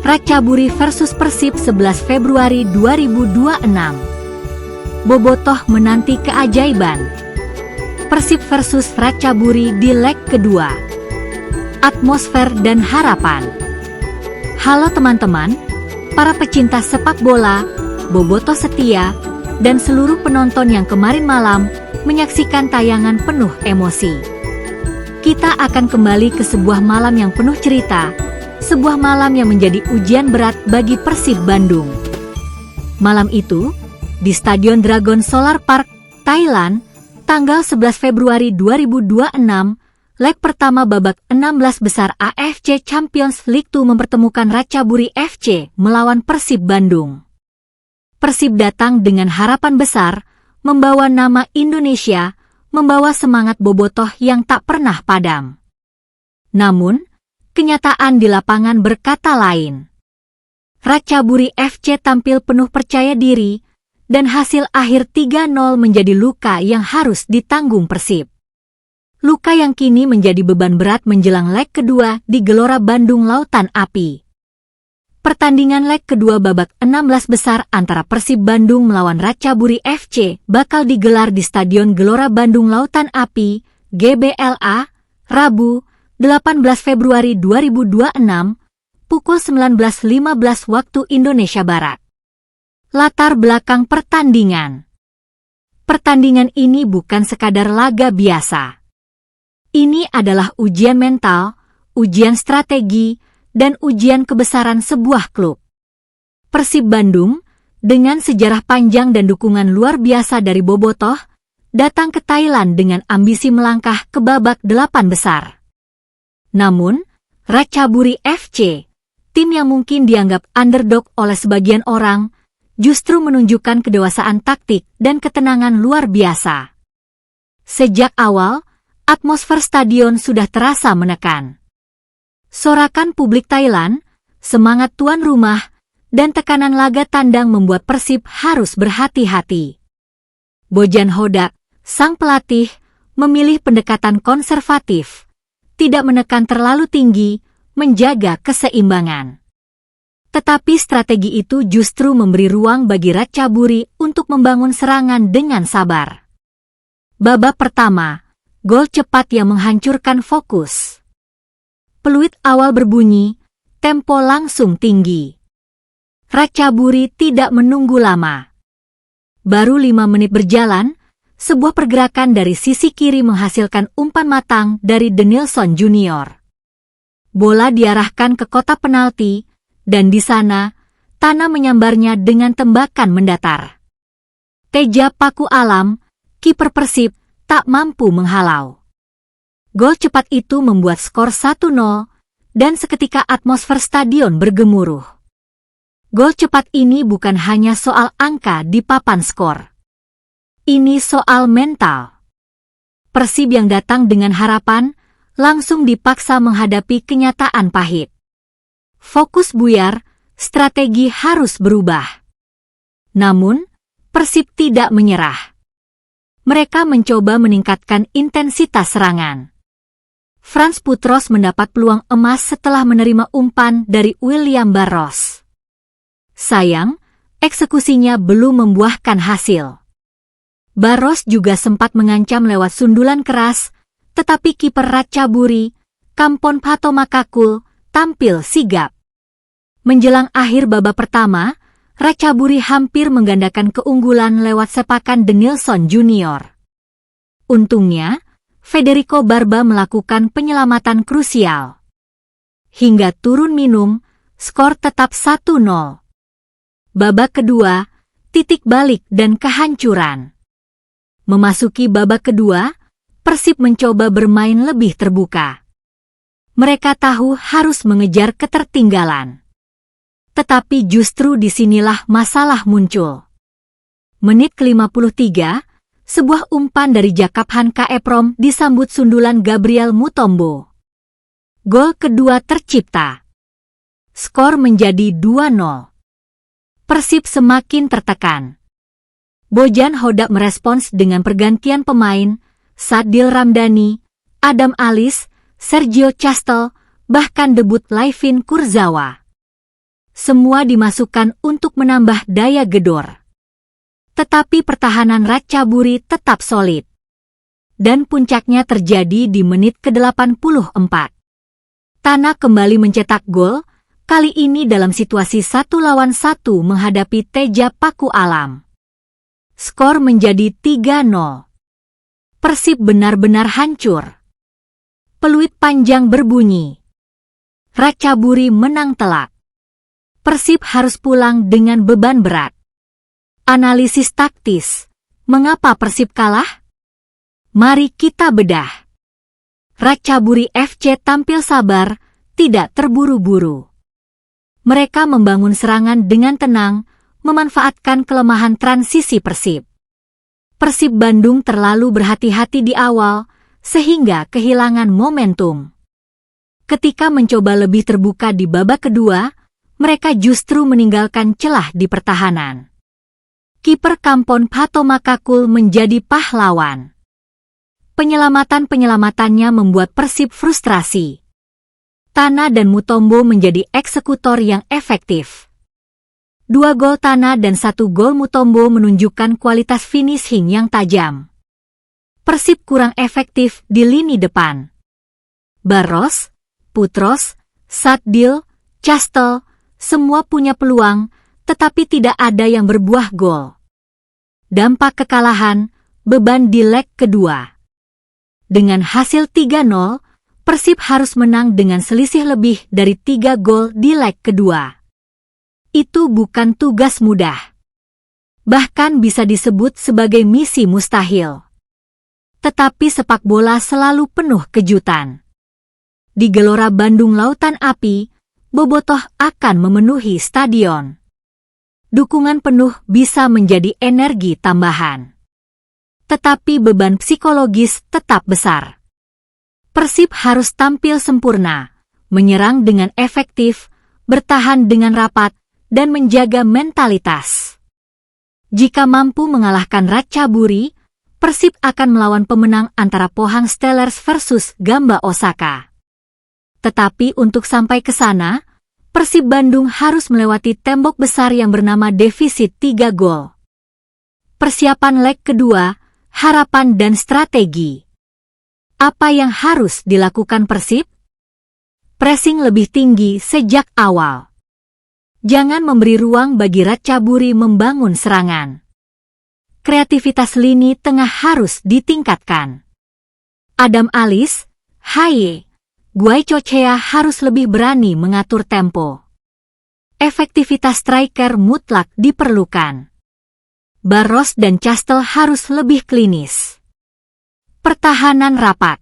Ratchaburi versus Persib 11 Februari 2026. Bobotoh menanti keajaiban. Persib versus Ratchaburi di leg kedua. Atmosfer dan harapan. Halo teman-teman, para pecinta sepak bola, bobotoh setia, dan seluruh penonton yang kemarin malam menyaksikan tayangan penuh emosi. Kita akan kembali ke sebuah malam yang penuh cerita, sebuah malam yang menjadi ujian berat bagi Persib Bandung. Malam itu, di Stadion Dragon Solar Park, Thailand, tanggal 11 Februari 2026, leg pertama babak 16 besar AFC Champions League 2 mempertemukan Ratchaburi FC melawan Persib Bandung. Persib datang dengan harapan besar, membawa nama Indonesia, membawa semangat bobotoh yang tak pernah padam. Namun, kenyataan di lapangan berkata lain. Ratchaburi FC tampil penuh percaya diri, dan hasil akhir 3-0 menjadi luka yang harus ditanggung Persib. Luka yang kini menjadi beban berat menjelang leg kedua di Gelora Bandung Lautan Api. Pertandingan leg kedua babak 16 besar antara Persib Bandung melawan Ratchaburi FC bakal digelar di Stadion Gelora Bandung Lautan Api, GBLA, Rabu, 18 Februari 2026, pukul 19.15 waktu Indonesia Barat. Latar belakang pertandingan. Pertandingan ini bukan sekadar laga biasa. Ini adalah ujian mental, ujian strategi, dan ujian kebesaran sebuah klub. Persib Bandung, dengan sejarah panjang dan dukungan luar biasa dari bobotoh, datang ke Thailand dengan ambisi melangkah ke babak 8 besar. Namun, Ratchaburi FC, tim yang mungkin dianggap underdog oleh sebagian orang, justru menunjukkan kedewasaan taktik dan ketenangan luar biasa. Sejak awal, atmosfer stadion sudah terasa menekan. Sorakan publik Thailand, semangat tuan rumah, dan tekanan laga tandang membuat Persib harus berhati-hati. Bojan Hodak, sang pelatih, memilih pendekatan konservatif, tidak menekan terlalu tinggi, menjaga keseimbangan. Tetapi strategi itu justru memberi ruang bagi Ratchaburi untuk membangun serangan dengan sabar. Babak pertama, gol cepat yang menghancurkan fokus. Peluit awal berbunyi, tempo langsung tinggi. Ratchaburi tidak menunggu lama. Baru 5 menit berjalan, sebuah pergerakan dari sisi kiri menghasilkan umpan matang dari Denilson Junior. Bola diarahkan ke kotak penalti, dan di sana, tanah menyambarnya dengan tembakan mendatar. Teja Paku Alam, kiper Persib, tak mampu menghalau. Gol cepat itu membuat skor 1-0, dan seketika atmosfer stadion bergemuruh. Gol cepat ini bukan hanya soal angka di papan skor. Ini soal mental. Persib yang datang dengan harapan, langsung dipaksa menghadapi kenyataan pahit. Fokus buyar, strategi harus berubah. Namun, Persib tidak menyerah. Mereka mencoba meningkatkan intensitas serangan. Frans Putros mendapat peluang emas setelah menerima umpan dari William Barros. Sayang, eksekusinya belum membuahkan hasil. Barros juga sempat mengancam lewat sundulan keras, tetapi kiper Ratchaburi, Kampon Patomakakul, tampil sigap. Menjelang akhir babak pertama, Ratchaburi hampir menggandakan keunggulan lewat sepakan Denilson Junior. Untungnya, Federico Barba melakukan penyelamatan krusial. Hingga turun minum, skor tetap 1-0. Babak kedua, titik balik dan kehancuran. Memasuki babak kedua, Persib mencoba bermain lebih terbuka. Mereka tahu harus mengejar ketertinggalan. Tetapi justru disinilah masalah muncul. Menit ke-53, sebuah umpan dari Jakabhan Kaeprom disambut sundulan Gabriel Mutombo. Gol kedua tercipta. Skor menjadi 2-0. Persib semakin tertekan. Bojan Hodak merespons dengan pergantian pemain, Sadil Ramdhani, Adam Alis, Sergio Chastel, bahkan debut Laifin Kurzawa. Semua dimasukkan untuk menambah daya gedor. Tetapi pertahanan Ratchaburi tetap solid. Dan puncaknya terjadi di menit ke-84. Tana kembali mencetak gol, kali ini dalam situasi 1 lawan 1 menghadapi Teja Paku Alam. Skor menjadi 3-0. Persib benar-benar hancur. Peluit panjang berbunyi. Ratchaburi menang telak. Persib harus pulang dengan beban berat. Analisis taktis. Mengapa Persib kalah? Mari kita bedah. Ratchaburi FC tampil sabar, tidak terburu-buru. Mereka membangun serangan dengan tenang, memanfaatkan kelemahan transisi Persib. Persib Bandung terlalu berhati-hati di awal, sehingga kehilangan momentum. Ketika mencoba lebih terbuka di babak kedua, mereka justru meninggalkan celah di pertahanan. Kiper Kampon Patomakakul menjadi pahlawan. Penyelamatan-penyelamatannya membuat Persib frustrasi. Tana dan Mutombo menjadi eksekutor yang efektif. 2 gol Tana dan 1 gol Mutombo menunjukkan kualitas finishing yang tajam. Persib kurang efektif di lini depan. Barros, Putros, Sadil, Castel, semua punya peluang, tetapi tidak ada yang berbuah gol. Dampak kekalahan, beban di leg kedua. Dengan hasil 3-0, Persib harus menang dengan selisih lebih dari 3 gol di leg kedua. Itu bukan tugas mudah. Bahkan bisa disebut sebagai misi mustahil. Tetapi sepak bola selalu penuh kejutan. Di Gelora Bandung Lautan Api, bobotoh akan memenuhi stadion. Dukungan penuh bisa menjadi energi tambahan. Tetapi beban psikologis tetap besar. Persib harus tampil sempurna, menyerang dengan efektif, bertahan dengan rapat, dan menjaga mentalitas. Jika mampu mengalahkan Ratchaburi, Persib akan melawan pemenang antara Pohang Steelers versus Gamba Osaka. Tetapi untuk sampai ke sana, Persib Bandung harus melewati tembok besar yang bernama defisit 3 gol. Persiapan leg kedua, harapan dan strategi. Apa yang harus dilakukan Persib? Pressing lebih tinggi sejak awal. Jangan memberi ruang bagi Ratchaburi membangun serangan. Kreativitas lini tengah harus ditingkatkan. Adam Alis, Haye, Guai Cochea harus lebih berani mengatur tempo. Efektivitas striker mutlak diperlukan. Barros dan Castel harus lebih klinis. Pertahanan rapat.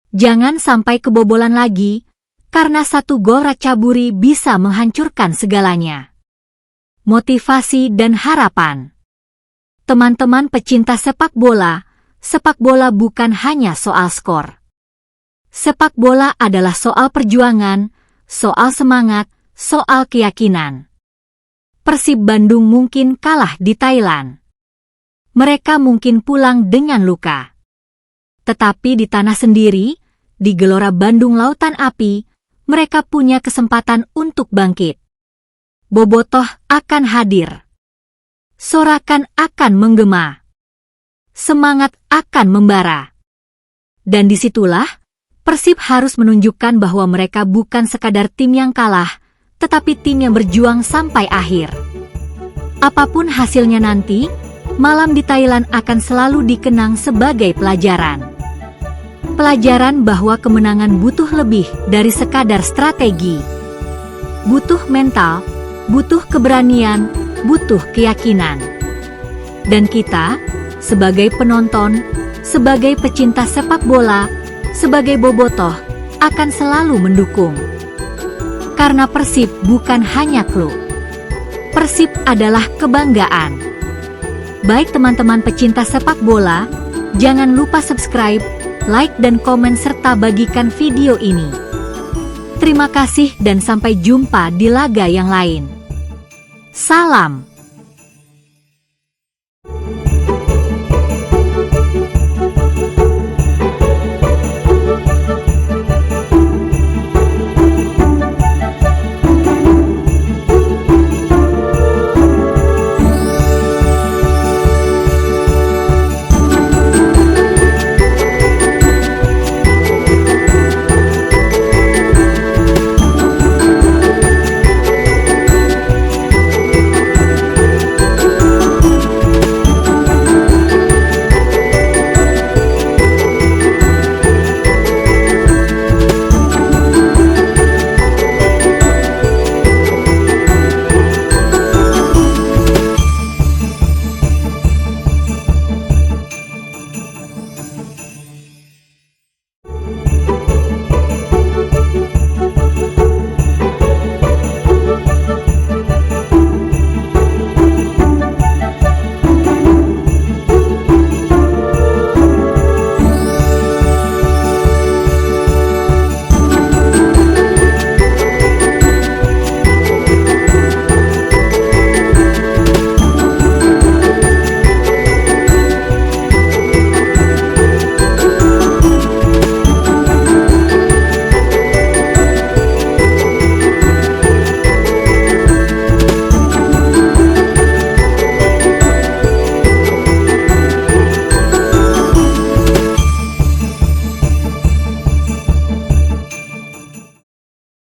Jangan sampai kebobolan lagi, karena 1 gol Ratchaburi bisa menghancurkan segalanya. Motivasi dan harapan. Teman-teman pecinta sepak bola bukan hanya soal skor. Sepak bola adalah soal perjuangan, soal semangat, soal keyakinan. Persib Bandung mungkin kalah di Thailand. Mereka mungkin pulang dengan luka. Tetapi di tanah sendiri, di Gelora Bandung Lautan Api, mereka punya kesempatan untuk bangkit. Bobotoh akan hadir. Sorakan akan menggema. Semangat akan membara. Dan disitulah, Persib harus menunjukkan bahwa mereka bukan sekadar tim yang kalah, tetapi tim yang berjuang sampai akhir. Apapun hasilnya nanti, malam di Thailand akan selalu dikenang sebagai pelajaran. Pelajaran bahwa kemenangan butuh lebih dari sekadar strategi. Butuh mental, butuh keberanian, butuh keyakinan. Dan kita, sebagai penonton, sebagai pecinta sepak bola, sebagai bobotoh, akan selalu mendukung. Karena Persib bukan hanya klub. Persib adalah kebanggaan. Baik teman-teman pecinta sepak bola, jangan lupa subscribe, like dan komen serta bagikan video ini. Terima kasih dan sampai jumpa di laga yang lain. Salam.